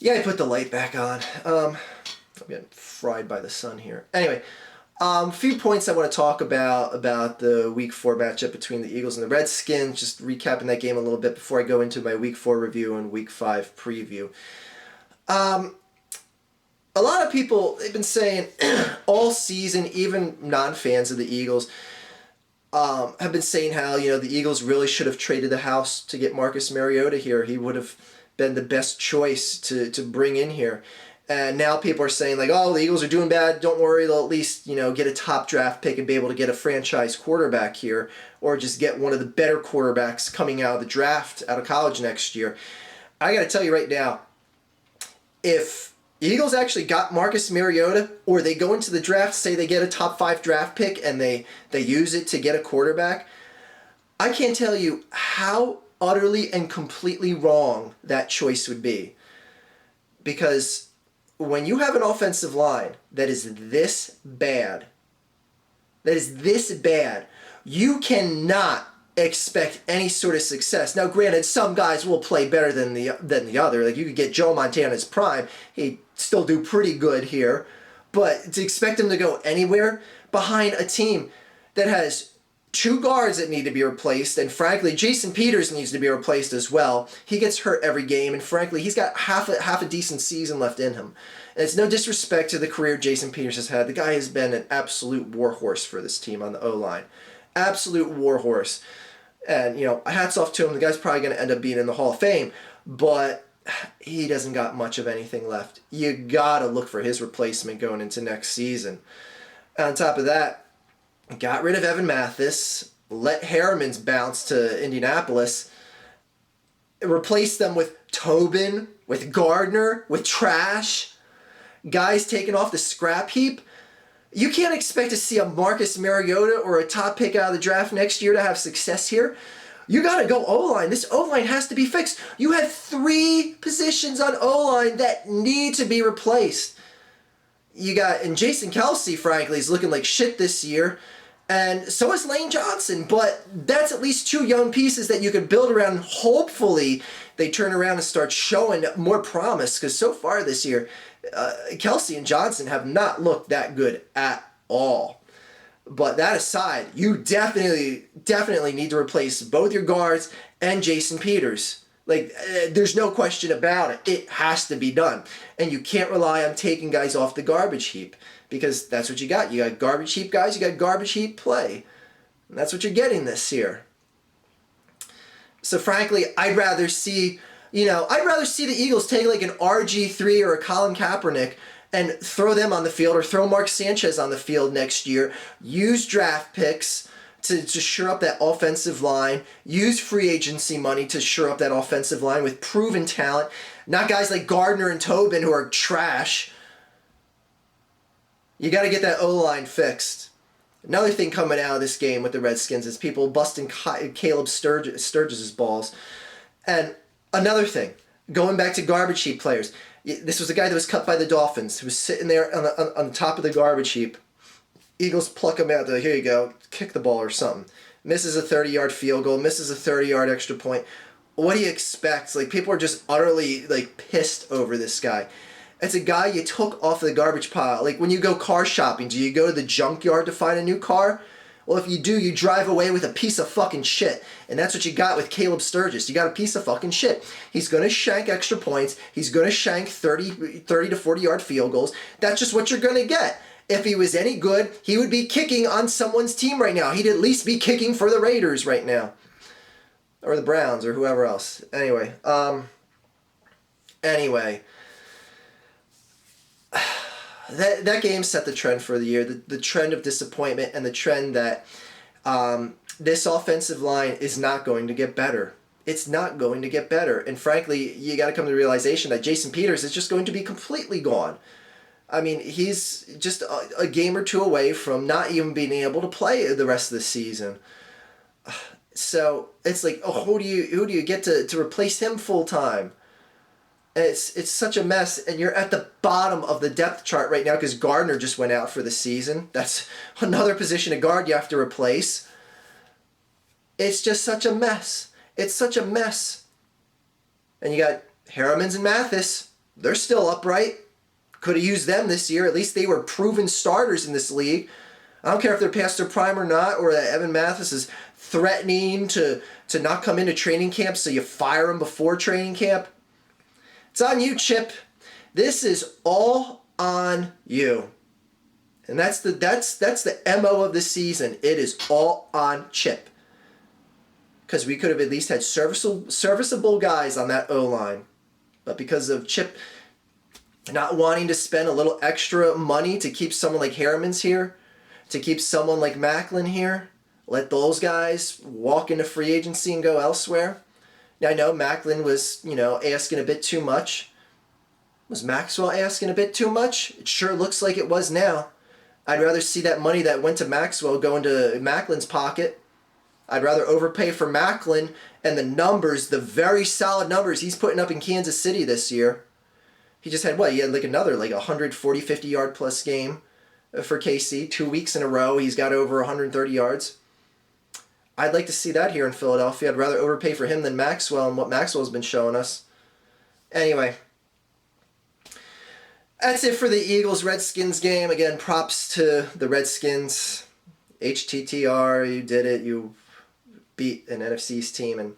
Yeah, I put the light back on. I'm getting fried by the sun here. Anyway, a few points I want to talk about the Week 4 matchup between the Eagles and the Redskins. Just recapping that game a little bit before I go into my Week 4 review and Week 5 preview. A lot of people, they've been saying all season, even non-fans of the Eagles, have been saying how, the Eagles really should have traded the house to get Marcus Mariota here. He would have been the best choice to bring in here. And now people are saying, like, oh, the Eagles are doing bad. Don't worry, they'll at least, get a top draft pick and be able to get a franchise quarterback here, or just get one of the better quarterbacks coming out of the draft, out of college next year. I got to tell you right now, if Eagles actually got Marcus Mariota, or they go into the draft, say they get a top 5 draft pick, and they use it to get a quarterback, I can't tell you how utterly and completely wrong that choice would be. Because when you have an offensive line that is this bad, you cannot expect any sort of success. Now, granted, some guys will play better than the other. Like, you could get Joe Montana's prime. He'd still do pretty good here. But to expect him to go anywhere behind a team that has 2 guards that need to be replaced, and frankly, Jason Peters needs to be replaced as well. He gets hurt every game, and frankly, he's got half a decent season left in him. And it's no disrespect to the career Jason Peters has had. The guy has been an absolute warhorse for this team on the O-line. Absolute warhorse. And, hats off to him. The guy's probably going to end up being in the Hall of Fame, but he doesn't got much of anything left. You got to look for his replacement going into next season. On top of that, got rid of Evan Mathis, let Harriman's bounce to Indianapolis, replaced them with Tobin, with Gardner, with trash, guys taken off the scrap heap. You can't expect to see a Marcus Mariota or a top pick out of the draft next year to have success here. You got to go O-line. This O-line has to be fixed. You have 3 positions on O-line that need to be replaced. And Jason Kelce, frankly, is looking like shit this year. And so is Lane Johnson. But that's at least 2 young pieces that you could build around. Hopefully, they turn around and start showing more promise. Because so far this year, Kelce and Johnson have not looked that good at all. But that aside, you definitely need to replace both your guards and Jason Peters. Like, there's no question about it. It has to be done. And you can't rely on taking guys off the garbage heap, because that's what you got. You got garbage heap guys, you got garbage heap play. And that's what you're getting this year. So frankly, I'd rather see the Eagles take like an RG3 or a Colin Kaepernick and throw them on the field, or throw Mark Sanchez on the field next year. Use draft picks to shore up that offensive line. Use free agency money to shore up that offensive line with proven talent. Not guys like Gardner and Tobin who are trash. You got to get that O-line fixed. Another thing coming out of this game with the Redskins is people busting Caleb Sturgis' balls. And another thing, going back to garbage heap players. This was a guy that was cut by the Dolphins, who was sitting there on the top of the garbage heap. Eagles pluck him out. They're like, here you go, kick the ball or something. Misses a 30-yard field goal, misses a 30-yard extra point. What do you expect? Like, people are just utterly pissed over this guy. It's a guy you took off the garbage pile. Like, when you go car shopping, do you go to the junkyard to find a new car? Well, if you do, you drive away with a piece of fucking shit. And that's what you got with Caleb Sturgis. You got a piece of fucking shit. He's going to shank extra points. He's going to shank 30 to 40-yard field goals. That's just what you're going to get. If he was any good, he would be kicking on someone's team right now. He'd at least be kicking for the Raiders right now. Or the Browns or whoever else. Anyway. That game set the trend for the year, the trend of disappointment, and the trend that this offensive line is not going to get better. It's not going to get better. And frankly, you got to come to the realization that Jason Peters is just going to be completely gone. I mean, he's just a game or 2 away from not even being able to play the rest of the season. So it's like, who do you get to replace him full time? It's such a mess, and you're at the bottom of the depth chart right now because Gardner just went out for the season. That's another position of guard you have to replace. It's just such a mess. It's such a mess. And you got Harriman's and Mathis. They're still upright. Could have used them this year. At least they were proven starters in this league. I don't care if they're past their prime or not, or that Evan Mathis is threatening to not come into training camp, so you fire him before training camp. It's on you, Chip. This is all on you. And that's the MO of the season. It is all on Chip. Because we could have at least had serviceable guys on that O-line. But because of Chip not wanting to spend a little extra money to keep someone like Harriman's here, to keep someone like Macklin here, let those guys walk into free agency and go elsewhere. Now, I know Macklin was, asking a bit too much. Was Maxwell asking a bit too much? It sure looks like it was now. I'd rather see that money that went to Maxwell go into Macklin's pocket. I'd rather overpay for Macklin and the numbers, the very solid numbers he's putting up in Kansas City this year. He just had, he had another 140, 50-yard plus game for KC. 2 weeks in a row, he's got over 130 yards. I'd like to see that here in Philadelphia. I'd rather overpay for him than Maxwell and what Maxwell's been showing us. Anyway, that's it for the Eagles-Redskins game. Again, props to the Redskins. HTTR, you did it. You beat an NFC East team. And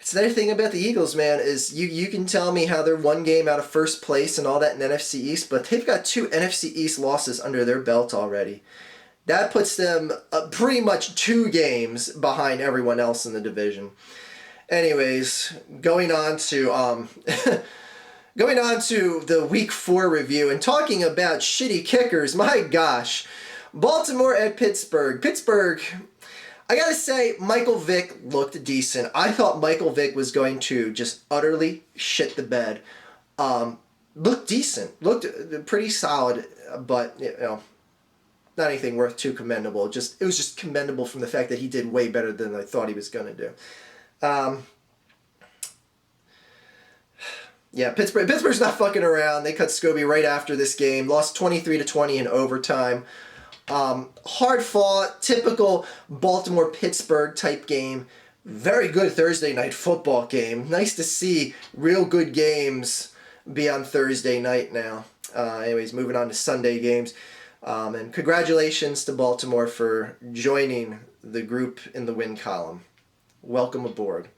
it's the other thing about the Eagles, man, is you can tell me how they're one game out of first place and all that in NFC East, but they've got 2 NFC East losses under their belt already. That puts them pretty much 2 games behind everyone else in the division. Anyways, going on to the Week 4 review and talking about shitty kickers. My gosh, Baltimore at Pittsburgh. Pittsburgh, I gotta say, Michael Vick looked decent. I thought Michael Vick was going to just utterly shit the bed. Looked decent, looked pretty solid, but not anything worth too commendable. It was just commendable from the fact that he did way better than I thought he was going to do. Pittsburgh's not fucking around. They cut Scobie right after this game. Lost 23-20 in overtime. Hard fought, typical Baltimore-Pittsburgh type game. Very good Thursday night football game. Nice to see real good games be on Thursday night now. Anyways, moving on to Sunday games. And congratulations to Baltimore for joining the group in the win column. Welcome aboard.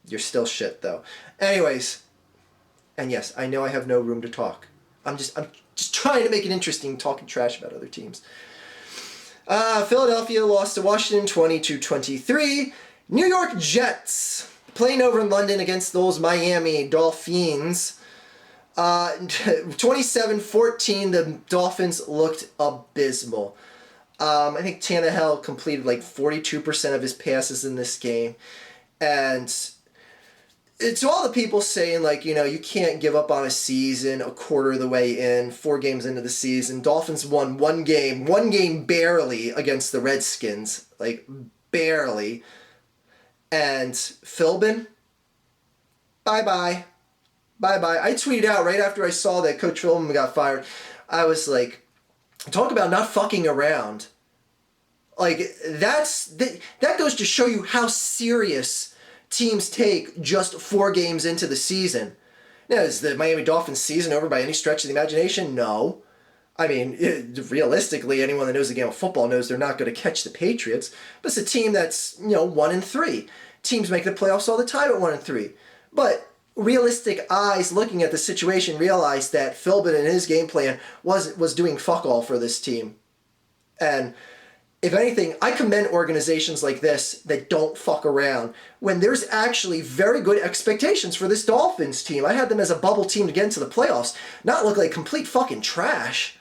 You're still shit, though. Anyways, and yes, I know I have no room to talk. I'm just trying to make it interesting, talking trash about other teams. Philadelphia lost to Washington 22-23. New York Jets playing over in London against those Miami Dolphins. 27-14, the Dolphins looked abysmal. I think Tannehill completed 42% of his passes in this game. And to all the people saying, you can't give up on a season a quarter of the way in, 4 games into the season. Dolphins won one game barely against the Redskins. Barely. And Philbin, bye-bye. Bye-bye. I tweeted out right after I saw that Coach Philbin got fired. I was like, talk about not fucking around. That goes to show you how serious teams take just 4 games into the season. Now, is the Miami Dolphins season over by any stretch of the imagination? No. I mean, realistically, anyone that knows the game of football knows they're not going to catch the Patriots. But it's a team that's, 1-3. Teams make the playoffs all the time at 1-3. But realistic eyes looking at the situation realized that Philbin and his game plan was doing fuck all for this team. And if anything, I commend organizations like this that don't fuck around when there's actually very good expectations for this Dolphins team. I had them as a bubble team to get into the playoffs, not look like complete fucking trash.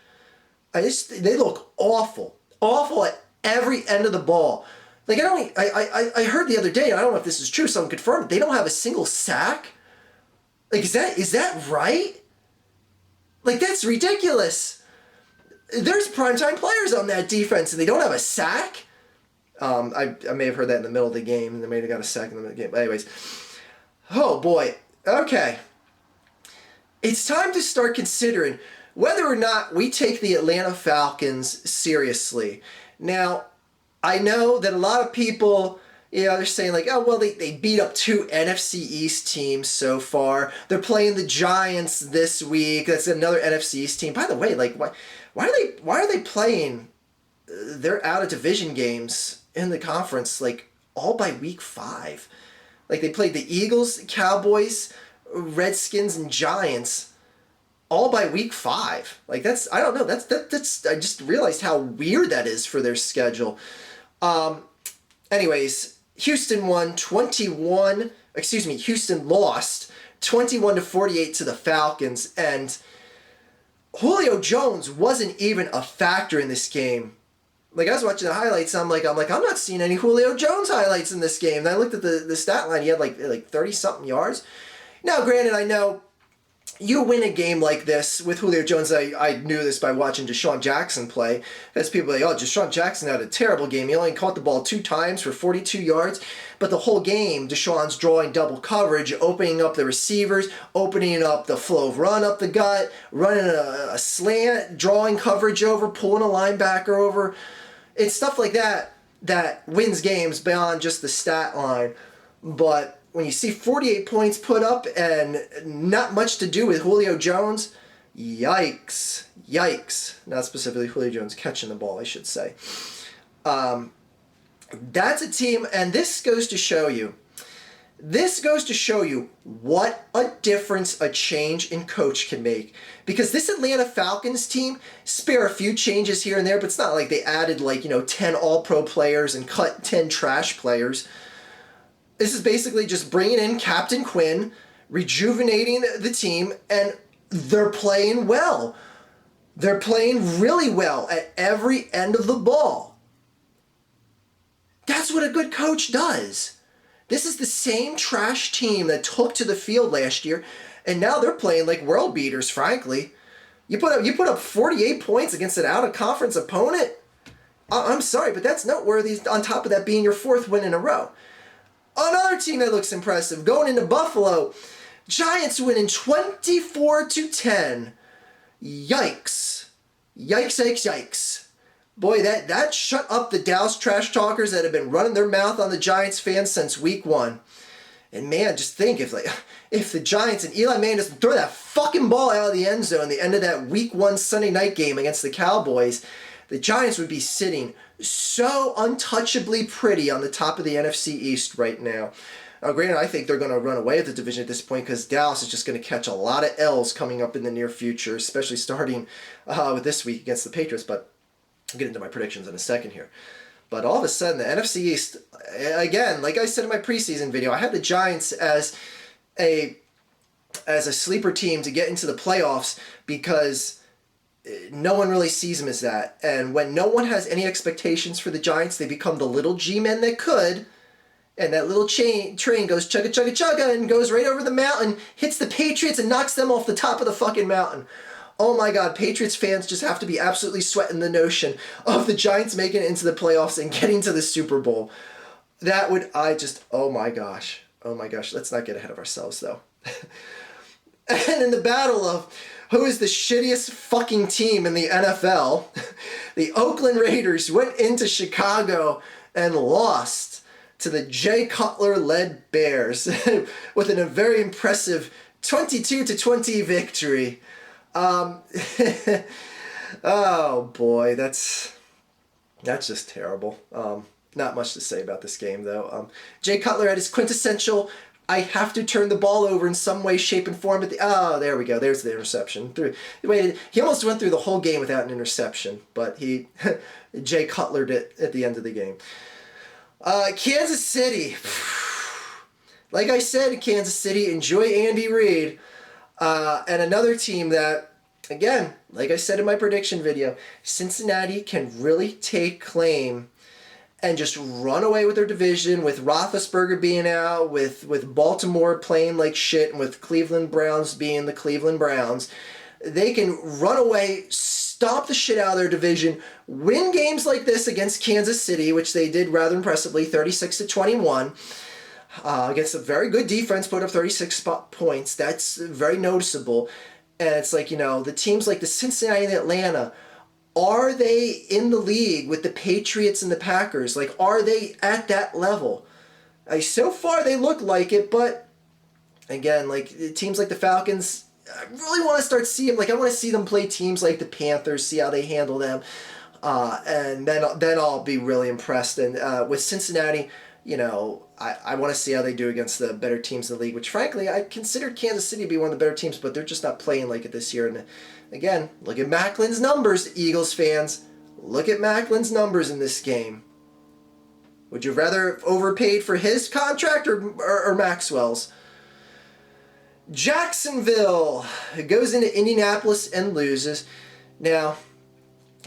They look awful. Awful at every end of the ball. I heard the other day, and I don't know if this is true, someone confirmed it, they don't have a single sack. Is that right? That's ridiculous. There's primetime players on that defense, and they don't have a sack? I may have heard that in the middle of the game, and they may have got a sack in the middle of the game. But anyways, oh boy. Okay. It's time to start considering whether or not we take the Atlanta Falcons seriously. Now, I know that a lot of people Yeah, they're saying like, oh, well, they beat up two NFC East teams so far. They're playing the Giants this week. That's another NFC East team. By the way, like, why are they playing their out of division games in the conference like all by week 5? Like they played the Eagles, Cowboys, Redskins, and Giants all by week 5. Like that's I don't know. That's I just realized how weird that is for their schedule. Anyways, Houston lost 21-48 to the Falcons, and Julio Jones wasn't even a factor in this game. Like I was watching the highlights, I'm not seeing any Julio Jones highlights in this game. And I looked at the stat line, he had like 30 something yards. Now, granted, I know you win a game like this with Julio Jones. I knew this by watching Deshaun Jackson play. Because people are like, oh, Deshaun Jackson had a terrible game. He only caught the ball 2 times for 42 yards. But the whole game, Deshaun's drawing double coverage, opening up the receivers, opening up the flow of run up the gut, running a slant, drawing coverage over, pulling a linebacker over. It's stuff like that that wins games beyond just the stat line. But when you see 48 points put up and not much to do with Julio Jones, yikes. Not specifically Julio Jones catching the ball, I should say. That's a team, and this goes to show you what a difference a change in coach can make. Because this Atlanta Falcons team, spare a few changes here and there, but it's not like they added 10 all-pro players and cut 10 trash players. This is basically just bringing in Captain Quinn, rejuvenating the team, and they're playing well. They're playing really well at every end of the ball. That's what a good coach does. This is the same trash team that took to the field last year, and now they're playing like world beaters, frankly. You put up 48 points against an out-of-conference opponent? I'm sorry, but that's noteworthy on top of that being your 4th win in a row. Another team that looks impressive, going into Buffalo, Giants winning 24-10. Yikes. Boy, that shut up the Dallas trash talkers that have been running their mouth on the Giants fans since week 1. And man, just think if the Giants and Eli Manning doesn't throw that fucking ball out of the end zone at the end of that week 1 Sunday night game against the Cowboys, the Giants would be sitting so untouchably pretty on the top of the NFC East right now. Now, granted, I think they're going to run away with the division at this point because Dallas is just going to catch a lot of L's coming up in the near future, especially starting with this week against the Patriots. But I'll get into my predictions in a second here. But all of a sudden, the NFC East, again, like I said in my preseason video, I had the Giants as a sleeper team to get into the playoffs because no one really sees them as that. And when no one has any expectations for the Giants, they become the little G-men that could. And that little train goes chugga chugga chugga and goes right over the mountain, hits the Patriots and knocks them off the top of the fucking mountain. Oh my God, Patriots fans just have to be absolutely sweating the notion of the Giants making it into the playoffs and getting to the Super Bowl. Oh my gosh. Let's not get ahead of ourselves though. And in the battle of who is the shittiest fucking team in the NFL, the Oakland Raiders went into Chicago and lost to the Jay Cutler-led Bears with a very impressive 22-20 victory. Oh boy, that's just terrible. Not much to say about this game though. Jay Cutler had his quintessential I have to turn the ball over in some way, shape, and form. There we go. There's the interception. He almost went through the whole game without an interception, but Jay Cutlered it at the end of the game. Kansas City. Like I said, Kansas City, enjoy Andy Reid. And another team that, again, like I said in my prediction video, Cincinnati can really take claim and just run away with their division with Roethlisberger being out, with Baltimore playing like shit, and with Cleveland Browns being the Cleveland Browns. They can run away, stomp the shit out of their division, win games like this against Kansas City, which they did rather impressively, 36-21. Against a very good defense, put up 36 points. That's very noticeable. And it's like, the teams like the Cincinnati and Atlanta, are they in the league with the Patriots and the Packers? Like, are they at that level? So far they look like it, but again, like teams like the Falcons, I really want to start seeing, like I want to see them play teams like the Panthers, see how they handle them, and then I'll be really impressed. And with Cincinnati, I want to see how they do against the better teams in the league, which frankly I considered Kansas City to be one of the better teams, but they're just not playing like it this year. And again, look at Macklin's numbers, Eagles fans. Look at Macklin's numbers in this game. Would you rather overpaid for his contract or Maxwell's? Jacksonville goes into Indianapolis and loses. Now,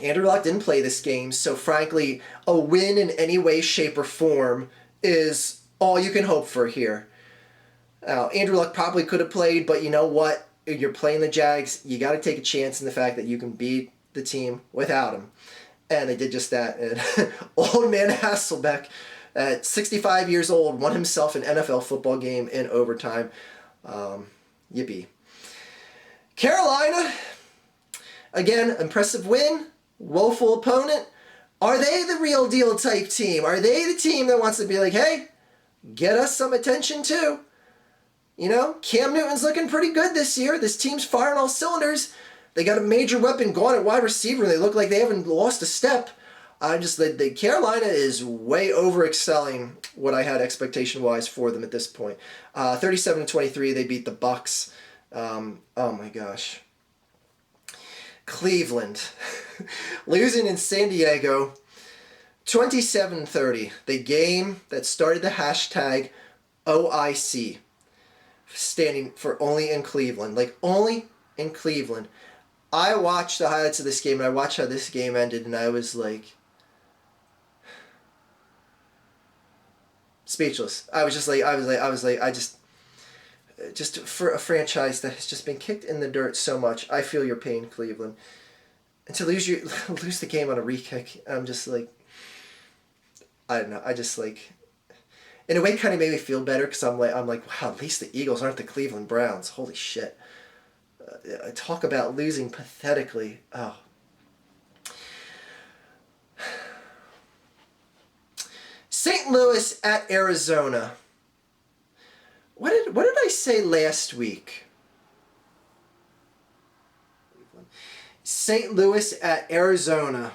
Andrew Luck didn't play this game, so frankly, a win in any way, shape, or form is all you can hope for here. Now, Andrew Luck probably could have played, but you know what? You're playing the Jags. You got to take a chance in the fact that you can beat the team without him. And they did just that. And old man Hasselbeck, at 65 years old, won himself an NFL football game in overtime. Yippee. Carolina, again, impressive win, woeful opponent. Are they the real deal type team? Are they the team that wants to be like, hey, get us some attention too? Cam Newton's looking pretty good this year. This team's firing all cylinders. They got a major weapon gone at wide receiver. They look like they haven't lost a step. The Carolina is way over excelling what I had expectation-wise for them at this point. 37-23, they beat the Bucs. Oh my gosh. Cleveland losing in San Diego, 27-30. The game that started the hashtag OIC, standing for only in Cleveland. Like, only in Cleveland. I watched the highlights of this game, and I watched how this game ended, and I was like, speechless. Just for a franchise that has just been kicked in the dirt so much, I feel your pain, Cleveland. And to lose the game on a re-kick, I'm just like, I don't know. I just like, in a way, kind of made me feel better because I'm like, wow, at least the Eagles aren't the Cleveland Browns. Holy shit. Talk about losing pathetically. Oh. St. Louis at Arizona. What did I say last week? St. Louis at Arizona.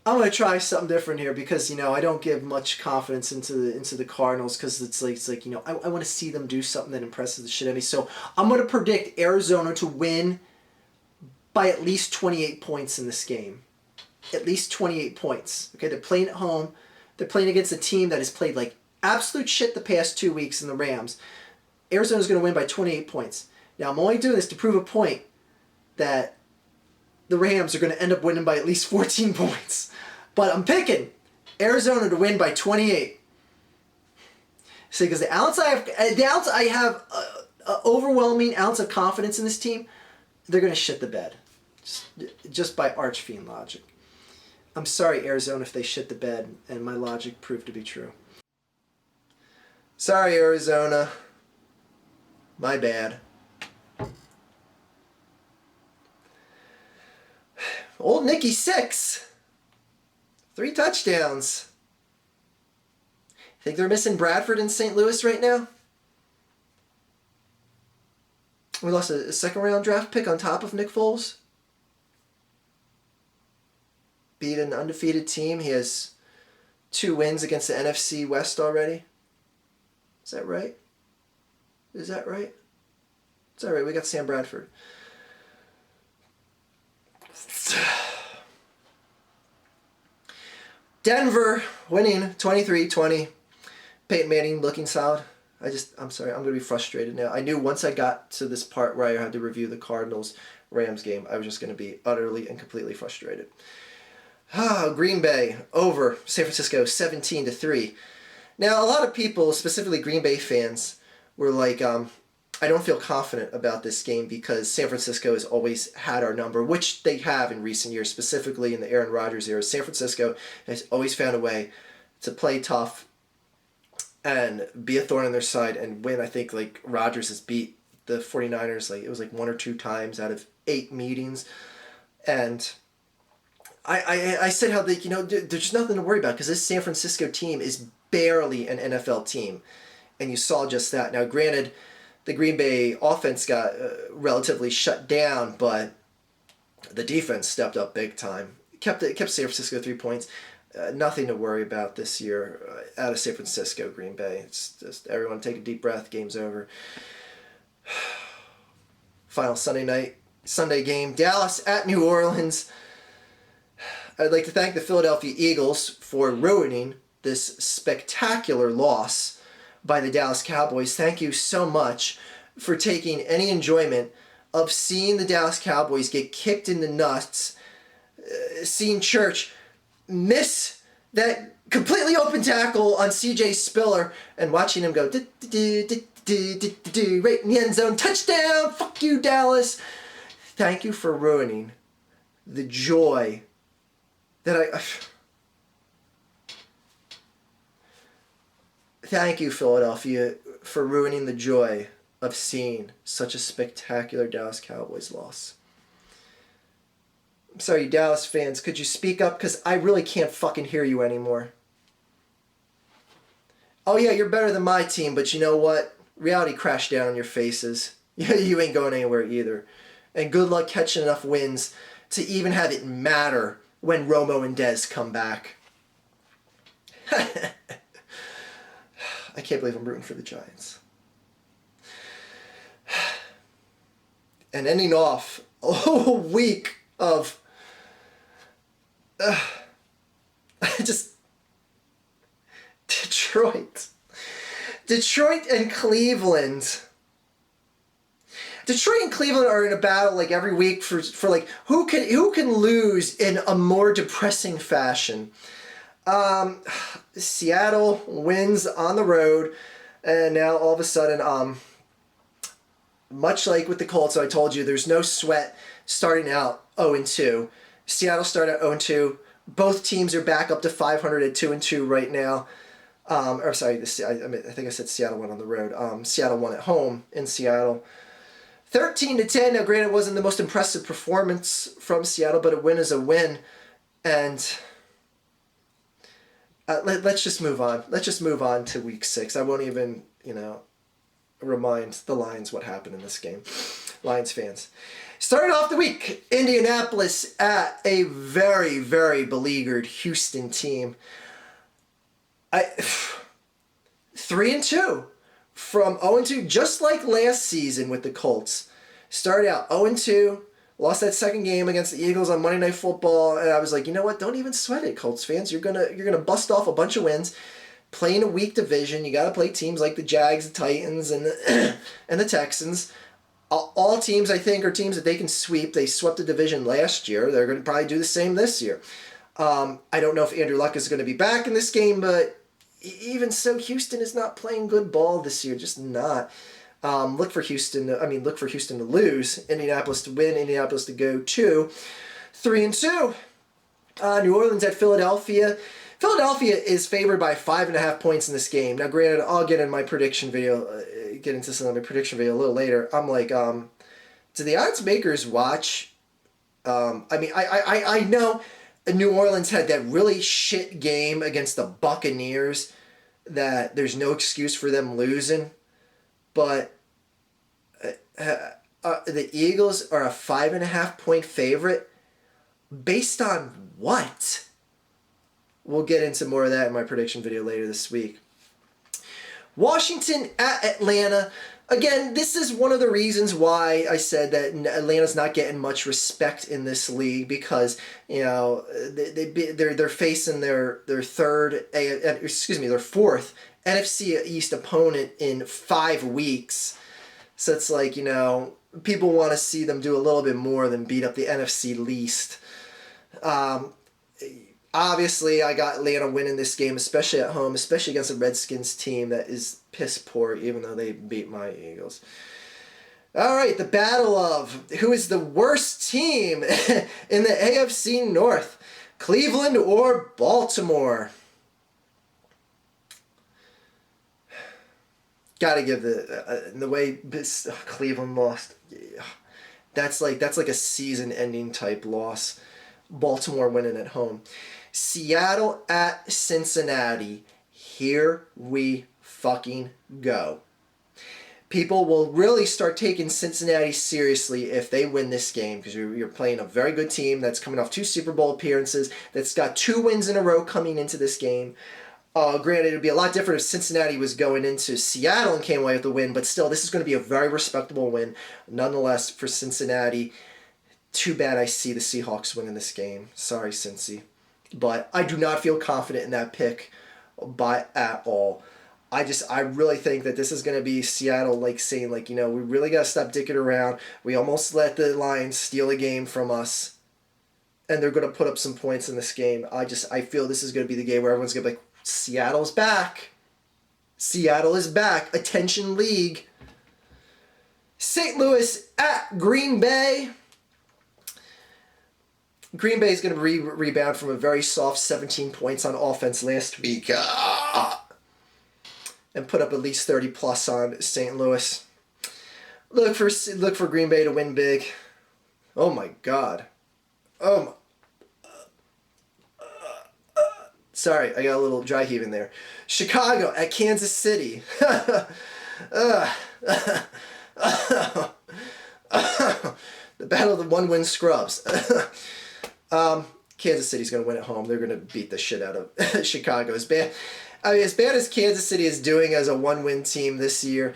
I'm gonna try something different here because I don't give much confidence into the Cardinals because it's like I want to see them do something that impresses the shit out of me. So I'm gonna predict Arizona to win by at least 28 points in this game. At least 28 points. Okay, they're playing at home. They're playing against a team that has played like absolute shit the past 2 weeks in the Rams. Arizona's gonna win by 28 points. Now I'm only doing this to prove a point that the Rams are going to end up winning by at least 14 points. But I'm picking Arizona to win by 28. See, because the ounce I have an overwhelming ounce of confidence in this team, they're going to shit the bed. Just by arch-fiend logic. I'm sorry, Arizona, if they shit the bed, and my logic proved to be true. Sorry, Arizona. My bad. Old Nicky 6. 3 touchdowns. Think they're missing Bradford in St. Louis right now? We lost a second-round draft pick on top of Nick Foles. Beat an undefeated team. He has 2 wins against the NFC West already. Is that right? Is that right? It's all right. We got Sam Bradford. Denver winning 23-20. Peyton Manning looking solid. I'm sorry, I'm going to be frustrated now. I knew once I got to this part where I had to review the Cardinals-Rams game, I was just going to be utterly and completely frustrated. Green Bay over San Francisco 17-3. Now, a lot of people, specifically Green Bay fans, were like, I don't feel confident about this game because San Francisco has always had our number, which they have in recent years, specifically in the Aaron Rodgers era. San Francisco has always found a way to play tough and be a thorn on their side and win. I think like Rodgers has beat the 49ers, it was 1 or 2 times out of 8 meetings. And I said how there's nothing to worry about because this San Francisco team is barely an NFL team. And you saw just that. Now, granted, the Green Bay offense got relatively shut down, but the defense stepped up big time. Kept San Francisco 3 points. Nothing to worry about this year out of San Francisco, Green Bay. It's just everyone take a deep breath. Game's over. Final Sunday game, Dallas at New Orleans. I'd like to thank the Philadelphia Eagles for ruining this spectacular loss by the Dallas Cowboys. Thank you so much for taking any enjoyment of seeing the Dallas Cowboys get kicked in the nuts, seeing Church miss that completely open tackle on C.J. Spiller, and watching him go right in the end zone, touchdown, fuck you, Dallas. Thank you for ruining the joy that Thank you, Philadelphia, for ruining the joy of seeing such a spectacular Dallas Cowboys loss. I'm sorry, Dallas fans, could you speak up? Because I really can't fucking hear you anymore. Oh yeah, you're better than my team, but you know what? Reality crashed down on your faces. You ain't going anywhere either. And good luck catching enough wins to even have it matter when Romo and Dez come back. I can't believe I'm rooting for the Giants. And ending off a week of just Detroit and Cleveland. Detroit and Cleveland are in a battle like every week for like who can lose in a more depressing fashion. Seattle wins on the road, and now all of a sudden, much like with the Colts, I told you there's no sweat starting out 0-2. Seattle started at 0-2. Both teams are back up to 500 at 2-2 right now. I think I said Seattle won on the road. Seattle won at home in Seattle. 13-10. Now, granted, it wasn't the most impressive performance from Seattle, but a win is a win. And let's just move on. Let's just move on to Week 6. I won't even, remind the Lions what happened in this game. Lions fans. Starting off the week, Indianapolis at a very, very beleaguered Houston team. 3-2. From 0-2, just like last season with the Colts. Started out 0-2, lost that second game against the Eagles on Monday Night Football, and I was like, you know what? Don't even sweat it, Colts fans. You're gonna bust off a bunch of wins. Playing a weak division, you got to play teams like the Jags, the Titans, and the Texans. All teams, I think, are teams that they can sweep. They swept the division last year. They're going to probably do the same this year. I don't know if Andrew Luck is going to be back in this game, but even so, Houston is not playing good ball this year. Just not. Look for Houston to lose. Indianapolis to win. Indianapolis to go to 3-2. New Orleans at Philadelphia. Philadelphia is favored by 5.5 points in this game. Now, granted, I'll get into my prediction video. A little later. I'm like, do the odds makers watch? I know New Orleans had that really shit game against the Buccaneers that there's no excuse for them losing. But the Eagles are a 5.5 point favorite. Based on what? We'll get into more of that in my prediction video later this week. Washington at Atlanta. Again, this is one of the reasons why I said that Atlanta's not getting much respect in this league because they're facing their fourth NFC East opponent in 5 weeks. So it's like, people want to see them do a little bit more than beat up the NFC least. Obviously, I got Atlanta winning this game, especially at home, especially against a Redskins team that is piss poor, even though they beat my Eagles. All right, the battle of who is the worst team in the AFC North, Cleveland or Baltimore? Got to give the way Cleveland lost. Yeah, that's like a season-ending type loss. Baltimore winning at home. Seattle at Cincinnati. here we fucking go. People will really start taking Cincinnati seriously if they win this game, because you're playing a very good team that's coming off 2 Super Bowl appearances, that's got 2 wins in a row coming into this game. Granted, it would be a lot different if Cincinnati was going into Seattle and came away with a win, but still, this is going to be a very respectable win, nonetheless, for Cincinnati. Too bad I see the Seahawks winning this game. Sorry, Cincy. But I do not feel confident in that pick at all. I really think that this is going to be Seattle saying, we really got to stop dicking around. We almost let the Lions steal a game from us, and they're going to put up some points in this game. I feel this is going to be the game where everyone's going to be like, Seattle's back. Seattle is back. Attention, league. St. Louis at Green Bay. Green Bay is going to rebound from a very soft 17 points on offense last week. And put up at least 30 plus on St. Louis. Look for Green Bay to win big. Oh my God. Oh my. Sorry, I got a little dry heaving there. Chicago at Kansas City. The battle of the 1-win scrubs. Kansas City's going to win at home. They're going to beat the shit out of Chicago. As bad as Kansas City is doing as a 1-win team this year,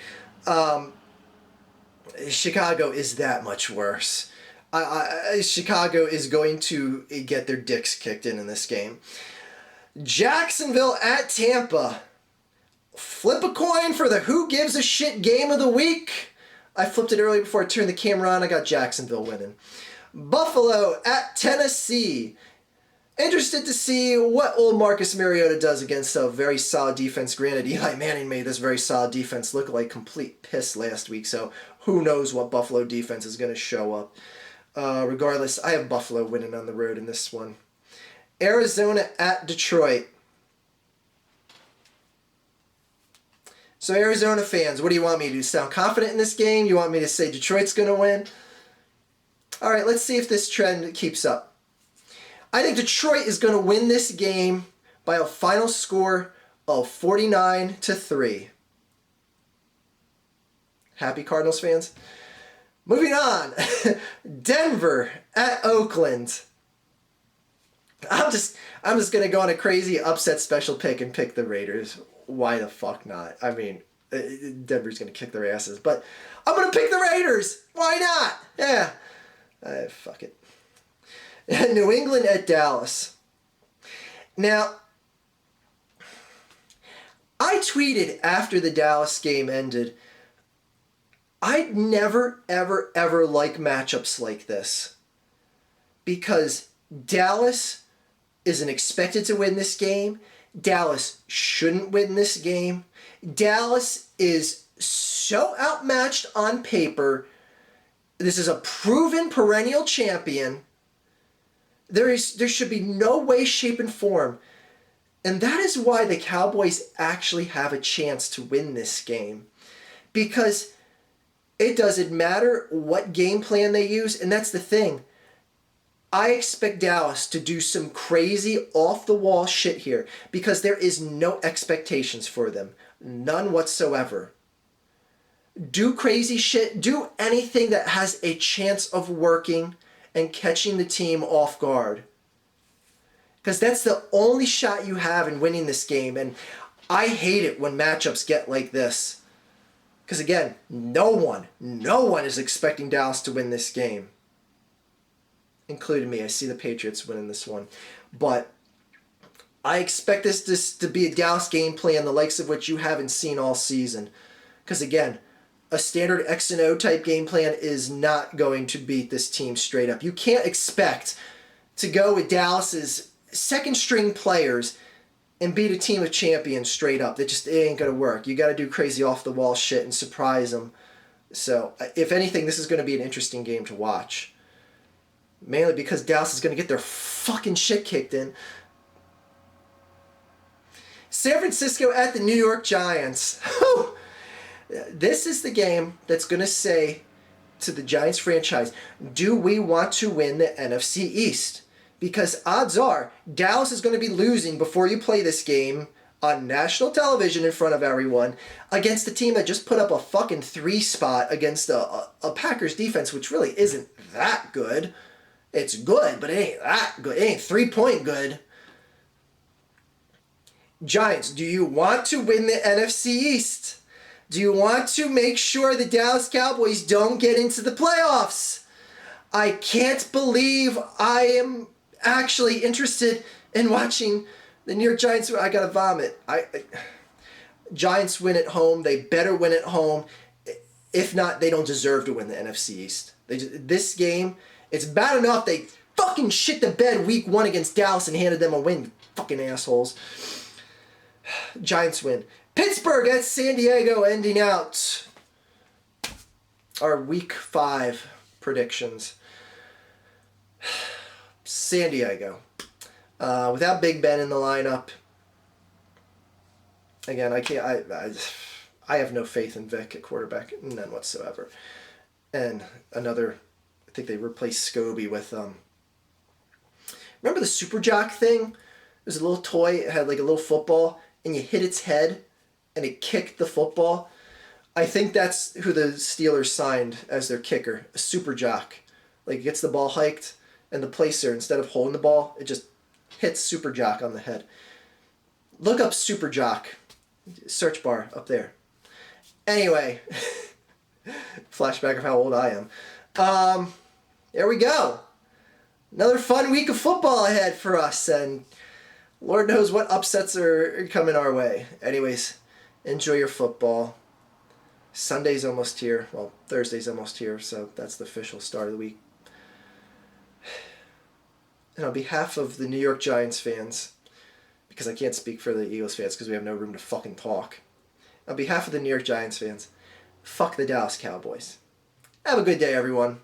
Chicago is that much worse. Chicago is going to get their dicks kicked in this game. Jacksonville at Tampa. Flip a coin for the who gives a shit game of the week. I flipped it earlier before I turned the camera on. I got Jacksonville winning. Buffalo at Tennessee. Interested to see what old Marcus Mariota does against a very solid defense. Granted, Eli Manning made this very solid defense look like complete piss last week, so who knows what Buffalo defense is going to show up. Regardless, I have Buffalo winning on the road in this one. Arizona at Detroit. So Arizona fans, what do you want me to do? Sound confident in this game? You want me to say Detroit's going to win? All right, let's see if this trend keeps up. I think Detroit is going to win this game by a final score of 49-3. Happy Cardinals fans? Moving on. Denver at Oakland. I'm just going to go on a crazy upset special pick and pick the Raiders. Why the fuck not? I mean, Denver's going to kick their asses, but I'm going to pick the Raiders. Why not? Yeah. Fuck it. New England at Dallas. Now, I tweeted after the Dallas game ended, I'd never, ever, ever like matchups like this. Because Dallas isn't expected to win this game. Dallas shouldn't win this game. Dallas is so outmatched on paper. This is a proven perennial champion. There should be no way, shape, and form. And that is why the Cowboys actually have a chance to win this game. Because it doesn't matter what game plan they use, and that's the thing. I expect Dallas to do some crazy off-the-wall shit here because there is no expectations for them. None whatsoever. Do crazy shit. Do anything that has a chance of working and catching the team off guard. Because that's the only shot you have in winning this game. And I hate it when matchups get like this. Because again, no one is expecting Dallas to win this game. Including me. I see the Patriots winning this one. But I expect this to be a Dallas game plan, the likes of which you haven't seen all season. Because again, a standard X and O type game plan is not going to beat this team straight up. You can't expect to go with Dallas's second string players and beat a team of champions straight up. It ain't going to work. You got to do crazy off the wall shit and surprise them. So, if anything, this is going to be an interesting game to watch. Mainly because Dallas is going to get their fucking shit kicked in. San Francisco at the New York Giants. This is the game that's going to say to the Giants franchise, do we want to win the NFC East? Because odds are Dallas is going to be losing before you play this game on national television in front of everyone against a team that just put up a fucking 3 spot against a Packers defense, which really isn't that good. It's good, but it ain't that good. It ain't 3-point good. Giants, do you want to win the NFC East? Do you want to make sure the Dallas Cowboys don't get into the playoffs? I can't believe I am actually interested in watching the New York Giants. I gotta vomit. Giants win at home. They better win at home. If not, they don't deserve to win the NFC East. This game, it's bad enough they fucking shit the bed week 1 against Dallas and handed them a win. Fucking assholes. Giants win. Pittsburgh at San Diego, ending out our week 5 predictions. San Diego. Without Big Ben in the lineup. Again, I have no faith in Vic at quarterback, none whatsoever. And another, I think they replaced Scobie with remember the Super Jock thing? It was a little toy, it had like a little football, and you hit its head and it kicked the football. I think that's who the Steelers signed as their kicker, a Super Jock. Like, it gets the ball hiked, and the placer, instead of holding the ball, it just hits Super Jock on the head. Look up Super Jock. Search bar up there. Anyway, flashback of how old I am. There we go. Another fun week of football ahead for us, and Lord knows what upsets are coming our way. Anyways, enjoy your football. Sunday's almost here. Well, Thursday's almost here, so that's the official start of the week. And on behalf of the New York Giants fans, because I can't speak for the Eagles fans because we have no room to fucking talk. On behalf of the New York Giants fans, fuck the Dallas Cowboys. Have a good day, everyone.